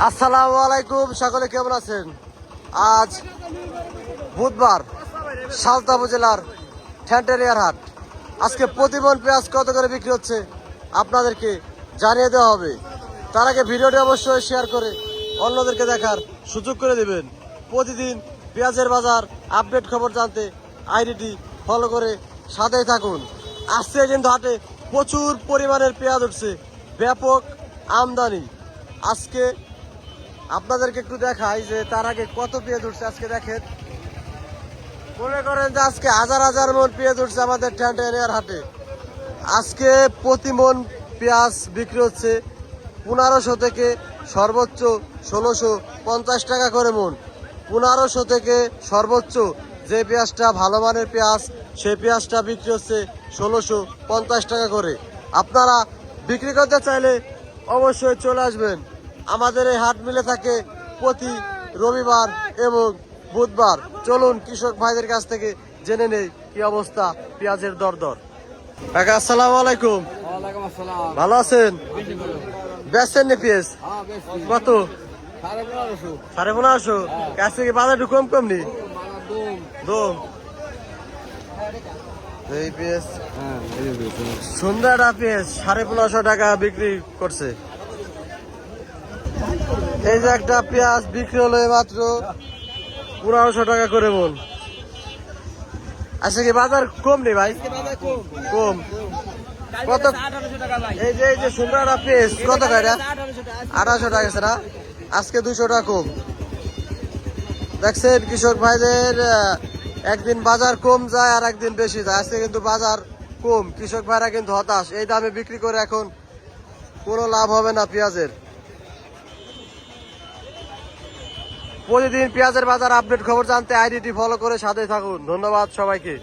আসসালামু আলাইকুম, সকলে কেমন আছেন? আজ বুধবার, সালতা উপজেলার ঠ্যান্টেরিয়ার হাট। আজকে প্রতি মন পেঁয়াজ কত করে বিক্রি হচ্ছে আপনাদেরকে জানিয়ে দেওয়া হবে। তার আগে ভিডিওটি অবশ্যই শেয়ার করে অন্যদেরকে দেখার সুযোগ করে দেবেন। প্রতিদিন পেঁয়াজের বাজার আপডেট খবর জানতে আইডিটি ফলো করে সাথেই থাকুন। আজকে কিন্তু হাটে প্রচুর পরিমাণের পেঁয়াজ উঠছে, ব্যাপক আমদানি। আজকে আপনাদেরকে একটু দেখাই যে তার আগে কত পেঁয়াজ উঠছে। আজকে দেখেন, মনে করেন যে আজকে হাজার হাজার মন পেঁয়াজ উঠছে আমাদের ঠ্যান্টেরিয়ার হাটে। আজকে প্রতি মন পেঁয়াজ বিক্রি হচ্ছে 1500 থেকে সর্বোচ্চ 1650 টাকা করে মন। 1500 থেকে সর্বোচ্চ যে পেঁয়াজটা ভালো মানের পেঁয়াজ, সেই পেঁয়াজটা বিক্রি হচ্ছে 1650 টাকা করে। আপনারা বিক্রি করতে চাইলে অবশ্যই চলে আসবেন। আমাদের এই হাট মিলে থাকে প্রতি রবিবার এবং বুধবার। চলুন কৃষক ভাইদের কাছ থেকে জেনে নেই কি অবস্থা পেঁয়াজের দর। কাকা আসসালামু আলাইকুম, ভালো আছেন? বেচছেন নি পেঁয়াজ? কত? 1550। কাছ থেকে বাজার একটু কম নি? দম এই পেঁয়াজ সন্ধ্যাটা পেঁয়াজ 1550 টাকা বিক্রি করছে। এই যে একটা পেঁয়াজ বিক্রি হলো মাত্র 1500 টাকা করে মন। আচ্ছা, কি বাজার কম নেই ভাই? কম কত? এই যে সুন্দর পেঁয়াজ কত টাকা? 1800 টাকা আছে না? আজকে 200 টাকা কম। দেখছেন কৃষক ভাইদের একদিন বাজার কম যায় আর একদিন বেশি যায়। আজকে কিন্তু বাজার কম, কৃষক ভাইরা কিন্তু হতাশ। এই দামে বিক্রি করে এখন কোনো লাভ হবে না পেঁয়াজের। প্রতিদিন পেঁয়াজের বাজার আপডেট খবর জানতে আইডিটি ফলো করে সাথে থাকুন। ধন্যবাদ সবাইকে।